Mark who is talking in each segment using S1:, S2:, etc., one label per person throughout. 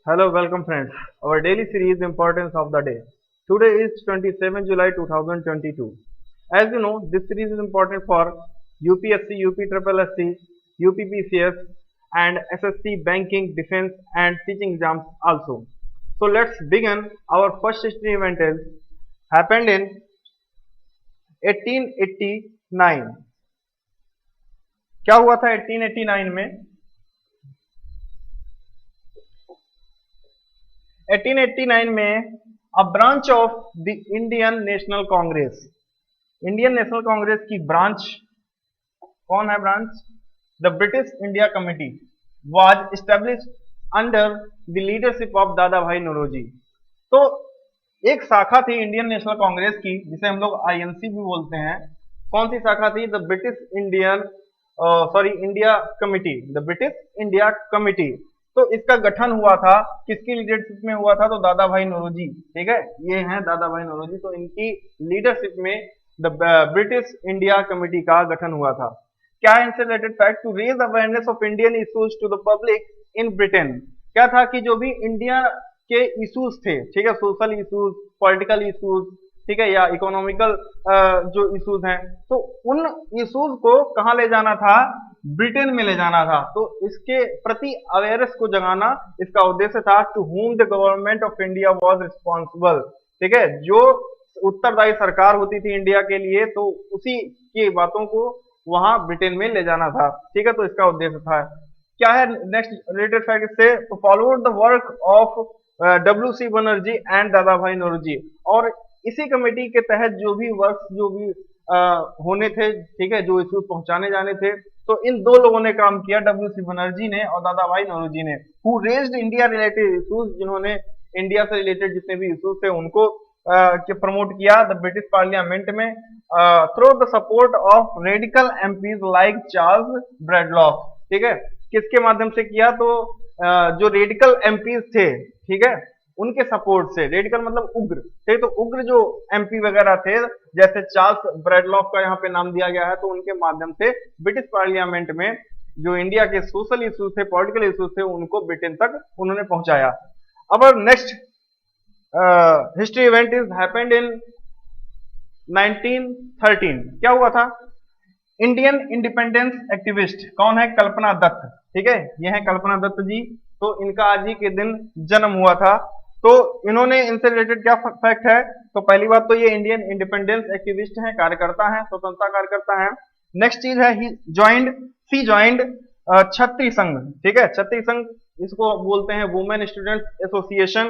S1: Hello, welcome friends. Our daily series Importance of the Day. Today is 27 July 2022. As you know, this series is important for UPSC, UPSSC, UPPCS and SSC banking, defense and teaching exams also. So let's begin. Our first history event is happened in 1889. क्या हुआ था 1889 में? 1889 में a branch of the Indian national Congress, Indian national Congress की branch, कौन है branch? The British India committee was established under the leadership of दादा भाई नौरोजी। तो एक शाखा थी इंडियन नेशनल कांग्रेस की जिसे हम लोग आईएनसी भी बोलते हैं। कौन सी शाखा थी? The British Indian India committee, the British India committee. तो इसका गठन हुआ था, किसकी लीडरशिप में हुआ था? तो दादा भाई नौरोजी। ठीक है, ये हैं दादा भाई नौरोजी। तो इनकी लीडरशिप में द ब्रिटिश इंडिया कमिटी का गठन हुआ था। क्या है इनसे related fact? To raise awareness of Indian issues to the public in Britain. क्या था कि जो भी इंडिया के इश्यूज थे, ठीक है, सोशल इश्यूज, पॉलिटिकल इश्यूज, ठीक है, या इकोनॉमिकल जो इश्यूज हैं, तो उन इश्यूज को कहां ले जाना था? ब्रिटेन में ले जाना था। तो इसके प्रति अवेयरनेस को जगाना इसका उद्देश्य था। To whom the government of India was responsible. ठीक है, जो उत्तरदायी सरकार होती थी इंडिया के लिए, तो उसी की बातों को वहां ब्रिटेन में ले जाना था। ठीक है, तो इसका उद्देश्य था। क्या है नेक्स्ट रिलेटेड फैक्ट से? तो followed the work of W C. Banerjee and Dadabhai Naoroji. और इसी कमेटी के तहत जो भी वर्क जो भी होने थे, ठीक है, जो इश्यूज पहुंचाने जाने थे, तो इन दो लोगों ने काम किया, डब्ल्यू.सी. बनर्जी ने और दादा भाई नौरोजी ने। Who raised India related issues, जिन्होंने इंडिया से रिलेटेड जितने भी इश्यूज थे उनको प्रमोट किया द ब्रिटिश पार्लियामेंट में through the support of radical MPs like Charles Bradlaugh. ठीक है, किसके माध्यम से किया? तो जो रेडिकल एमपीज थे, ठीक है, उनके सपोर्ट से। रेडिकल मतलब उग्र, ठीक, तो उग्र जो एमपी वगैरह थे, जैसे चार्ल्स ब्रैडलॉफ का यहाँ पे नाम दिया गया है, तो उनके माध्यम से ब्रिटिश पार्लियामेंट में जो इंडिया के सोशल इश्यूज थे, पॉलिटिकल इश्यूज थे, उनको ब्रिटेन तक उन्होंने पहुंचाया। अब next history event is happened in 1913। क्या हुआ था? इंडियन इंडिपेंडेंस एक्टिविस्ट कौन है? कल्पना दत्त। ठीक है, ये है कल्पना दत्त जी। तो इनका आज ही के दिन जन्म हुआ था। तो इन्होंने, इनसे रिलेटेड क्या फैक्ट है? तो पहली बात तो ये इंडियन इंडिपेंडेंस एक्टिविस्ट हैं, कार्यकर्ता हैं, स्वतंत्रता कार्यकर्ता हैं। नेक्स्ट चीज है सी ज्वाइंड छत्री संघ। ठीक है, छत्री संघ इसको बोलते हैं वुमेन स्टूडेंट्स एसोसिएशन।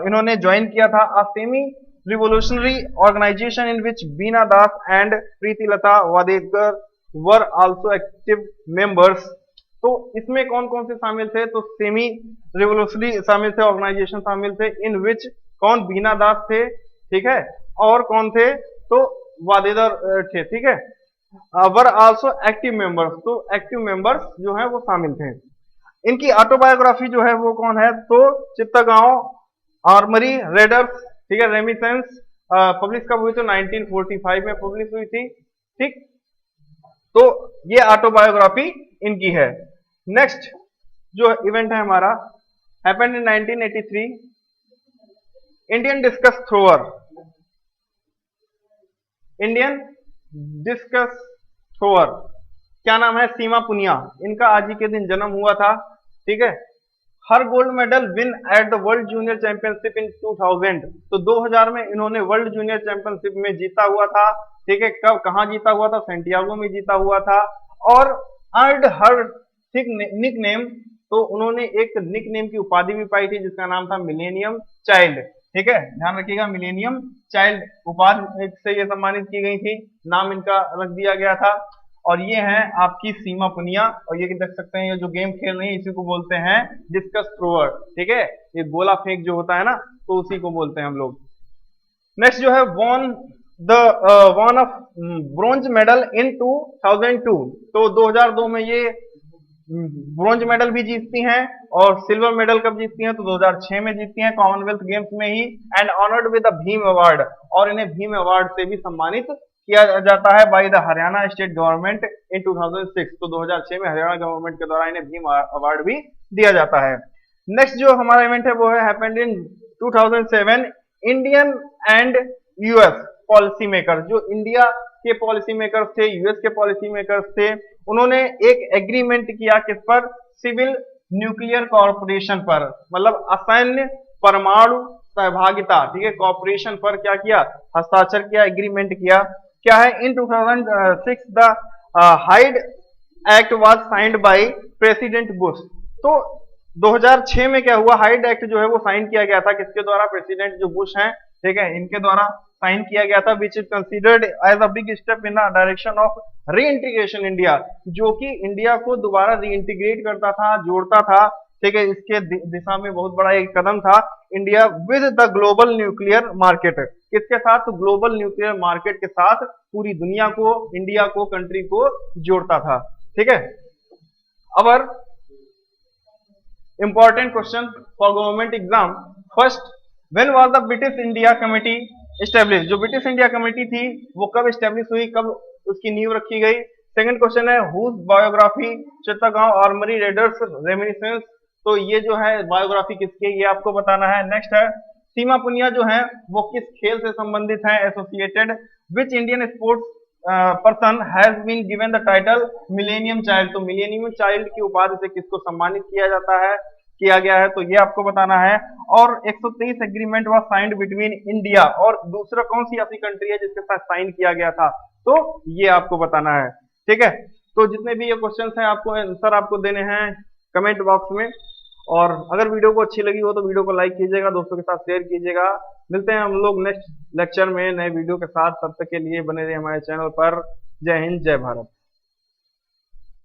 S1: इन्होंने ज्वाइन किया था a semi revolutionary organisation in which Bina Das and Pritilata Waddedar were also active members. तो इसमें कौन कौन से शामिल थे? तो सेमी रिवोल्यूशनरी शामिल थे, ऑर्गेनाइजेशन शामिल थे, इन विच कौन? बीना दास थे, ठीक है, और कौन थे? तो वादेदार थे। ठीक है, वर आल्सो एक्टिव मेंबर्स, तो एक्टिव मेंबर्स जो है वो शामिल थे। इनकी ऑटोबायोग्राफी जो है वो कौन है? तो चित्तगांव आर्मरी रेडर्स, ठीक है, रेमिसेंस, पब्लिश कब हुई? तो 1945 में पब्लिश हुई थी। ठीक, तो ये ऑटोबायोग्राफी इनकी है। नेक्स्ट जो इवेंट है हमारा happened in 1983। Indian discuss thrower, Indian discuss thrower क्या नाम है? सीमा पुनिया। इनका आज ही के दिन जन्म हुआ था। ठीक है, हर gold medal win at the world junior championship इन 2000। तो 2000 में इन्होंने वर्ल्ड जूनियर चैंपियनशिप में जीता हुआ था। ठीक है, कब कहाँ जीता हुआ था? सेंटियागो में जीता हुआ था। और अर्ड हर ठीक निक नेम, तो उन्होंने एक निक नेम की उपाधि भी पाई थी जिसका नाम था मिलेनियम चाइल्ड। ठीक है, ध्यान रखिएगा, मिलेनियम चाइल्ड उपाधि से ये सम्मानित की गई थी, नाम इनका रख दिया गया था। और ये हैं आपकी सीमा पुनिया। और ये देख सकते हैं, ये जो गेम खेल रही है इसी को बोलते हैं डिस्कस थ्रोअर। ठीक है, ये गोला फेंक जो होता है ना, तो उसी को बोलते हैं हम लोग। नेक्स्ट जो है one of bronze medal in 2002। तो 2002 में ये ब्रॉन्ज मेडल भी जीतती हैं। और सिल्वर मेडल कब जीतती हैं? तो 2006 में जीतती हैं, कॉमनवेल्थ गेम्स में ही। And honoured with the Bhim award, और इन्हें भीम अवार्ड से भी सम्मानित किया जाता है by the Haryana state government in 2006। तो 2006 में हरियाणा गवर्नमेंट के द्वारा इन्हें भीम अवार्ड भी दिया जाता है। नेक्स्ट जो हमारा इवेंट है वो है happened in 2007, Indian and US policy maker, जो इंडिया के पॉलिसी मेकर्स थे, यूएस के पॉलिसी मेकर्स थे, उन्होंने एक एग्रीमेंट किया किस पर, सिविल न्यूक्लियर कॉर्पोरेशन पर, मतलब असैन्य परमाणु सहभागिता, ठीक है, कॉर्पोरेशन पर क्या किया, हस्ताक्षर किया, एग्रीमेंट किया। क्या है, इन 2006 the hide act was signed by president Bush. तो 2006 में क्या हुआ, हाइड एक्ट जो है वो साइन किया गया था, किसके द्वारा, प्रेसिडेंट जो बुश हैं, ठीक है, इनके द्वारा साइन किया गया था, which is considered as a big step in the direction of reintegration India, जो कि इंडिया को दोबारा रीइंटीग्रेट करता था, जोड़ता था, ठीक है, इसके दिशा में बहुत बड़ा एक कदम था। India with the global nuclear market, किसके साथ, ग्लोबल न्यूक्लियर मार्केट के साथ पूरी दुनिया को, इंडिया को, कंट्री को जोड़ता था, ठीक है। Our important question for government exam, first, when was the British India committee establish, जो ब्रिटिश इंडिया कमेटी थी वो कब एस्टेब्लिश हुई, कब उसकी नींव रखी गई। सेकंड क्वेश्चन है, whose biography Chittagong armoury raiders reminiscences, तो ये जो है बायोग्राफी किसकी है, ये आपको बताना है। नेक्स्ट है, सीमा पुनिया जो है वो किस खेल से संबंधित है, associated, which Indian sports person has been given the title millennium child, तो मिलेनियम चाइल्ड की उपाधि से किसको सम्मानित किया जाता है, किया गया है, तो ये आपको बताना है। और 123 agreement was signed between India, और दूसरा कौन सी ऐसी कंट्री है जिसके साथ साइन किया गया था, तो ये आपको बताना है, ठीक है। तो जितने भी ये क्वेश्चंस हैं आपको आंसर आपको देने हैं कमेंट बॉक्स में, और अगर वीडियो को अच्छी लगी हो तो वीडियो को लाइक कीजिएगा, दोस्तों के साथ शेयर कीजिएगा। मिलते हैं हम लोग नेक्स्ट लेक्चर में नए वीडियो के साथ, तब तक के लिए बने रहिए हमारे चैनल पर। जय हिंद, जय भारत।